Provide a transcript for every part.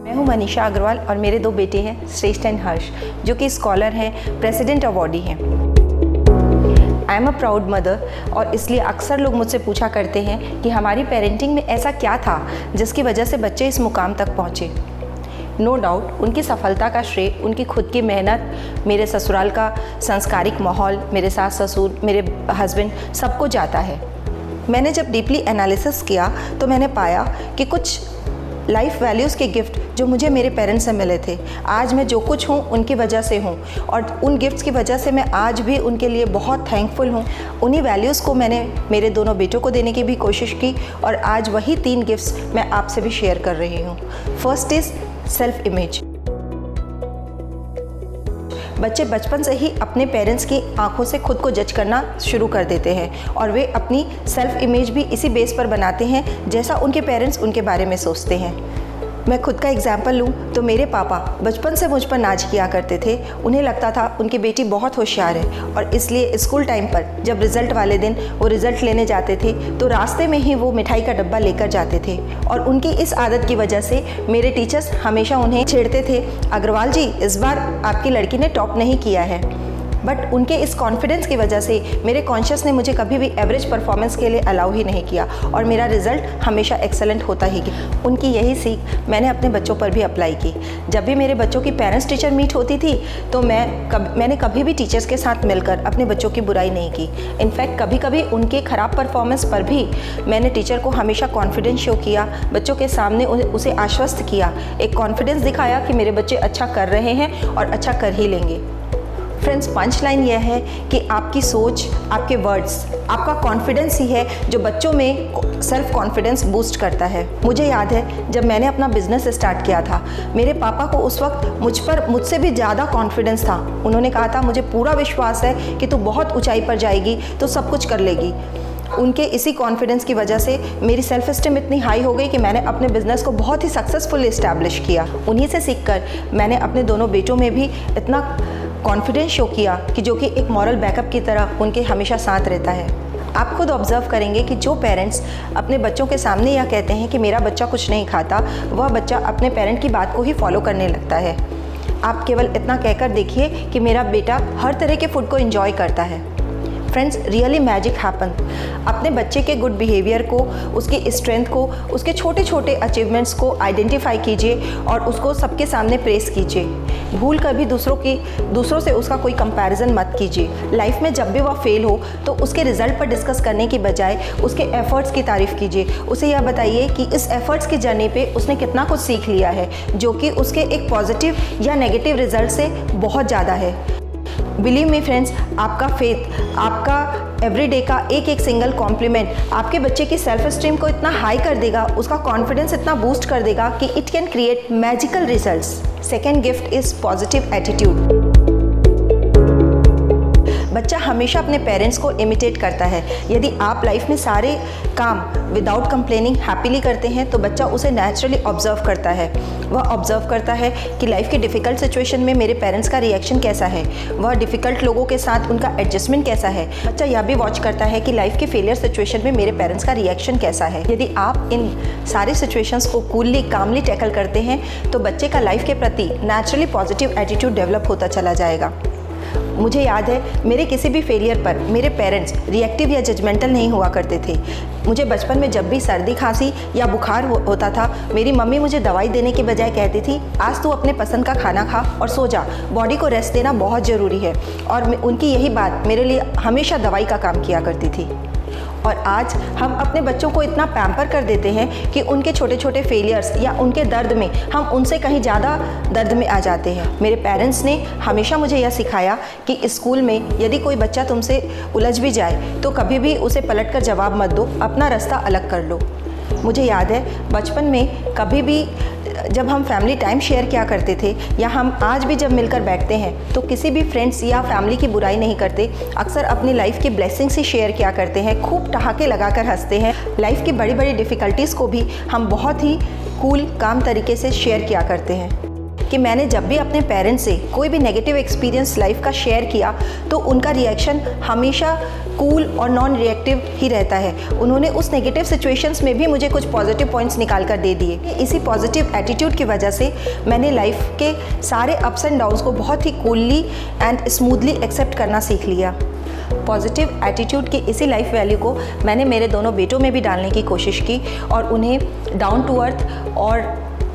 मैं हूं मनीषा अग्रवाल और मेरे 2 बेटे हैं श्रेष्ठ एंड हर्ष, जो कि स्कॉलर हैं, प्रेसिडेंट अवॉर्डी हैं। I am a proud mother और इसलिए अक्सर लोग मुझसे पूछा करते हैं कि हमारी पेरेंटिंग में ऐसा क्या था जिसकी वजह से बच्चे इस मुकाम तक पहुँचे। नो डाउट उनकी सफलता का श्रेय उनकी खुद की मेहनत, मेरे ससुराल का संस्कारिक माहौल, मेरे सास ससुर, मेरे हस्बैंड, सबको जाता है। मैंने जब डीपली एनालिसिस किया तो मैंने पाया कि कुछ लाइफ वैल्यूज़ के गिफ्ट जो मुझे मेरे पेरेंट्स से मिले थे, आज मैं जो कुछ हूँ उनकी वजह से हूँ और उन गिफ्ट्स की वजह से मैं आज भी उनके लिए बहुत थैंकफुल हूँ। उन्हीं वैल्यूज़ को मैंने मेरे दोनों बेटों को देने की भी कोशिश की और आज वही 3 गिफ्ट्स मैं आपसे भी शेयर कर रही हूँ। First is self image. बच्चे बचपन से ही अपने पेरेंट्स की आंखों से खुद को जज करना शुरू कर देते हैं और वे अपनी सेल्फ इमेज भी इसी बेस पर बनाते हैं जैसा उनके पेरेंट्स उनके बारे में सोचते हैं। मैं खुद का एग्जाम्पल लूँ तो मेरे पापा बचपन से मुझ पर नाज किया करते थे। उन्हें लगता था उनकी बेटी बहुत होशियार है और इसलिए स्कूल टाइम पर जब रिज़ल्ट वाले दिन वो रिज़ल्ट लेने जाते थे तो रास्ते में ही वो मिठाई का डब्बा लेकर जाते थे और उनकी इस आदत की वजह से मेरे टीचर्स हमेशा उन्हें छेड़ते थे, अग्रवाल जी इस बार आपकी लड़की ने टॉप नहीं किया है। बट उनके इस कॉन्फिडेंस की वजह से मेरे कॉन्शियस ने मुझे कभी भी एवरेज परफॉर्मेंस के लिए अलाउ ही नहीं किया और मेरा रिज़ल्ट हमेशा एक्सेलेंट होता ही गया। उनकी यही सीख मैंने अपने बच्चों पर भी अप्लाई की। जब भी मेरे बच्चों की पेरेंट्स टीचर मीट होती थी तो मैंने कभी भी टीचर्स के साथ मिलकर अपने बच्चों की बुराई नहीं की। इनफैक्ट कभी कभी उनके ख़राब परफॉर्मेंस पर भी मैंने टीचर को हमेशा कॉन्फिडेंस शो किया, बच्चों के सामने उसे आश्वस्त किया, एक कॉन्फिडेंस दिखाया कि मेरे बच्चे अच्छा कर रहे हैं और अच्छा कर ही लेंगे। फ्रेंड्स, पंच लाइन यह है कि आपकी सोच, आपके वर्ड्स, आपका कॉन्फिडेंस ही है जो बच्चों में सेल्फ कॉन्फिडेंस बूस्ट करता है। मुझे याद है जब मैंने अपना बिजनेस स्टार्ट किया था, मेरे पापा को उस वक्त मुझसे भी ज़्यादा कॉन्फिडेंस था। उन्होंने कहा था मुझे पूरा विश्वास है कि तू बहुत ऊंचाई पर जाएगी, तो सब कुछ कर लेगी। उनके इसी कॉन्फिडेंस की वजह से मेरी सेल्फ एस्टीम इतनी हाई हो गई कि मैंने अपने बिज़नेस को बहुत ही सक्सेसफुली इस्टेब्लिश किया। उन्हीं से सीखकर मैंने अपने दोनों बेटों में भी इतना कॉन्फिडेंस शो किया कि जो कि एक मॉरल बैकअप की तरह उनके हमेशा साथ रहता है। आप खुद ऑब्जर्व करेंगे कि जो पेरेंट्स अपने बच्चों के सामने यह कहते हैं कि मेरा बच्चा कुछ नहीं खाता, वह बच्चा अपने पेरेंट की बात को ही फॉलो करने लगता है। आप केवल इतना कहकर देखिए कि मेरा बेटा हर तरह के फूड को एंजॉय करता है। Friends, really magic happen. अपने बच्चे के गुड बिहेवियर को, उसकी स्ट्रेंथ को, उसके छोटे छोटे अचीवमेंट्स को आइडेंटिफाई कीजिए और उसको सबके सामने प्रेस कीजिए। भूल कर भी दूसरों से उसका कोई कंपैरिजन मत कीजिए। लाइफ में जब भी वह फेल हो तो उसके रिजल्ट पर डिस्कस करने की बजाय उसके एफर्ट्स की तारीफ़ कीजिए। उसे यह बताइए कि इस एफर्ट्स की जर्नी पे उसने कितना कुछ सीख लिया है, जो कि उसके एक पॉजिटिव या नेगेटिव रिजल्ट से बहुत ज़्यादा है। बिलीव मी फ्रेंड्स, आपका फेथ, आपका एवरीडे का एक सिंगल कॉम्प्लीमेंट आपके बच्चे की सेल्फ एस्टीम को इतना हाई कर देगा, उसका कॉन्फिडेंस इतना बूस्ट कर देगा कि it can create magical results. Second gift is positive attitude. बच्चा हमेशा अपने पेरेंट्स को इमिटेट करता है। यदि आप लाइफ में सारे काम विदाउट कंप्लेनिंग हैप्पीली करते हैं तो बच्चा उसे नेचुरली ऑब्जर्व करता है। वह ऑब्जर्व करता है कि लाइफ की डिफ़िकल्ट सिचुएशन में मेरे पेरेंट्स का रिएक्शन कैसा है, वह डिफ़िकल्ट लोगों के साथ उनका एडजस्टमेंट कैसा है। बच्चा यह भी वॉच करता है कि लाइफ के फेलियर सिचुएशन में मेरे पेरेंट्स का रिएक्शन कैसा है। यदि आप इन सारी सिचुएशंस को कूलली, कामली टैकल करते हैं तो बच्चे का लाइफ के प्रति नेचुरली पॉजिटिव एटीट्यूड डेवलप होता चला जाएगा। मुझे याद है मेरे किसी भी फेलियर पर मेरे पेरेंट्स रिएक्टिव या जजमेंटल नहीं हुआ करते थे। मुझे बचपन में जब भी सर्दी खांसी या बुखार होता था, मेरी मम्मी मुझे दवाई देने के बजाय कहती थी आज तू अपने पसंद का खाना खा और सो जा, बॉडी को रेस्ट देना बहुत ज़रूरी है। और उनकी यही बात मेरे लिए हमेशा दवाई का काम किया करती थी। और आज हम अपने बच्चों को इतना पैम्पर कर देते हैं कि उनके छोटे छोटे फेलियर्स या उनके दर्द में हम उनसे कहीं ज़्यादा दर्द में आ जाते हैं। मेरे पेरेंट्स ने हमेशा मुझे यह सिखाया कि स्कूल में यदि कोई बच्चा तुमसे उलझ भी जाए तो कभी भी उसे पलटकर जवाब मत दो, अपना रास्ता अलग कर लो। मुझे याद है बचपन में कभी भी जब हम फैमिली टाइम शेयर किया करते थे या हम आज भी जब मिलकर बैठते हैं तो किसी भी फ्रेंड्स या फैमिली की बुराई नहीं करते, अक्सर अपनी लाइफ की ब्लेसिंग्स ही शेयर किया करते हैं, खूब ठहाके लगाकर हंसते हैं। लाइफ की बड़ी बड़ी डिफ़िकल्टीज़ को भी हम बहुत ही कूल, काम तरीके से शेयर किया करते हैं। कि मैंने जब भी अपने पेरेंट्स से कोई भी नेगेटिव एक्सपीरियंस लाइफ का शेयर किया तो उनका रिएक्शन हमेशा कूल और नॉन रिएक्टिव ही रहता है। उन्होंने उस नेगेटिव सिचुएशंस में भी मुझे कुछ पॉजिटिव पॉइंट्स निकाल कर दे दिए। इसी पॉजिटिव एटीट्यूड की वजह से मैंने लाइफ के सारे अप्स एंड डाउन्स को बहुत ही कूलली एंड स्मूथली एक्सेप्ट करना सीख लिया। पॉजिटिव एटीट्यूड की इसी लाइफ वैल्यू को मैंने मेरे दोनों बेटों में भी डालने की कोशिश की और उन्हें डाउन टू अर्थ और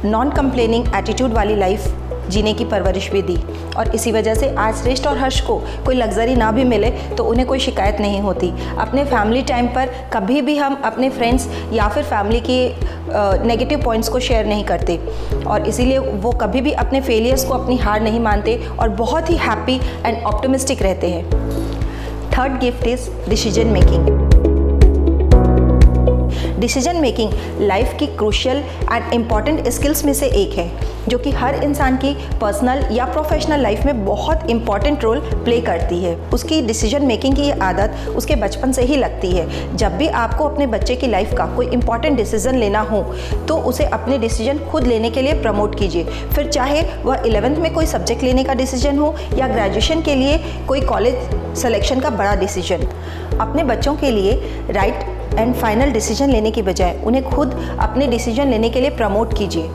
नॉन कंप्लेनिंग एटीट्यूड वाली लाइफ जीने की परवरिश भी दी। और इसी वजह से आज श्रेष्ठ और हर्ष को कोई लग्जरी ना भी मिले तो उन्हें कोई शिकायत नहीं होती। अपने फैमिली टाइम पर कभी भी हम अपने फ्रेंड्स या फिर फैमिली की नेगेटिव पॉइंट्स को शेयर नहीं करते और इसीलिए वो कभी भी अपने फेलियर्स को अपनी हार नहीं मानते और बहुत ही हैप्पी एंड ऑप्टिमिस्टिक रहते हैं। Third gift is decision making. Decision making life की क्रूशियल एंड इम्पॉर्टेंट स्किल्स में से एक है जो कि हर इंसान की पर्सनल या प्रोफेशनल लाइफ में बहुत इंपॉर्टेंट रोल प्ले करती है। उसकी डिसीजन मेकिंग की आदत उसके बचपन से ही लगती है। जब भी आपको अपने बच्चे की लाइफ का कोई इंपॉर्टेंट डिसीजन लेना हो तो उसे अपने डिसीजन खुद लेने के लिए प्रमोट कीजिए। फिर चाहे वह 11th में कोई सब्जेक्ट लेने का डिसीजन हो या ग्रेजुएशन के लिए कोई कॉलेज सिलेक्शन का बड़ा डिसीजन। अपने बच्चों के लिए राइट एंड फाइनल डिसीजन लेने की बजाय उन्हें खुद अपने डिसीजन लेने के लिए प्रमोट कीजिए।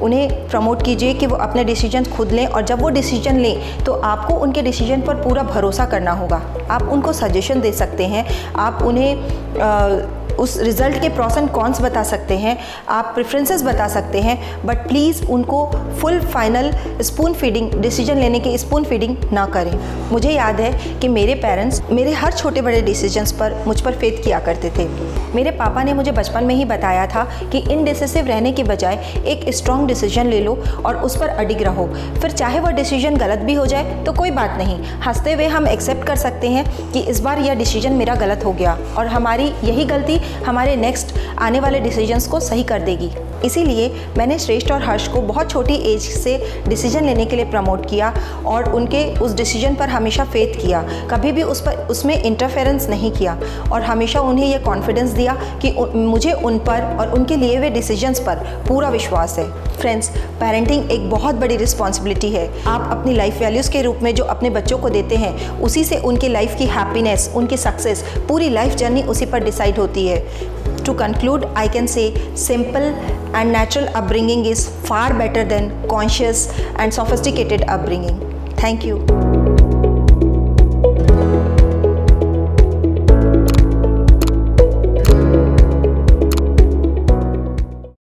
उन्हें प्रमोट कीजिए कि वो अपने डिसीजन खुद लें और जब वो डिसीजन लें तो आपको उनके डिसीजन पर पूरा भरोसा करना होगा। आप उनको सजेशन दे सकते हैं, आप उन्हें उस रिज़ल्ट के प्रॉस एंड कॉन्स बता सकते हैं, आप प्रेफरेंसेस बता सकते हैं, बट प्लीज़ उनको full final spoon feeding decision लेने की स्पून फीडिंग ना करें। मुझे याद है कि मेरे पेरेंट्स मेरे हर छोटे बड़े डिसीजंस पर मुझ पर फेथ किया करते थे। मेरे पापा ने मुझे बचपन में ही बताया था कि इनडिसिसिव रहने की बजाय एक स्ट्रॉन्ग डिसीजन ले लो और उस पर अडिग रहो। फिर चाहे वह डिसीजन गलत भी हो जाए तो कोई बात नहीं, हंसते हुए हम एक्सेप्ट कर सकते हैं कि इस बार यह डिसीजन मेरा गलत हो गया और हमारी यही गलती हमारे नेक्स्ट आने वाले डिसीजंस को सही कर देगी। इसीलिए मैंने श्रेष्ठ और हर्ष को बहुत छोटी एज से डिसीजन लेने के लिए प्रमोट किया और उनके उस डिसीजन पर हमेशा फेथ किया। कभी भी उसमें इंटरफेरेंस नहीं किया और हमेशा उन्हें यह कॉन्फिडेंस दिया कि मुझे उन पर और उनके लिए हुए डिसीजंस पर पूरा विश्वास है। फ्रेंड्स, पेरेंटिंग एक बहुत बड़ी रिस्पॉन्सिबिलिटी है। आप अपनी लाइफ वैल्यूज़ के रूप में जो अपने बच्चों को देते हैं उसी से उनकी लाइफ की हैप्पीनेस, उनकी सक्सेस, पूरी लाइफ जर्नी उसी पर डिसाइड होती है। To conclude, I can say simple and natural upbringing is far better than conscious and sophisticated upbringing. Thank you.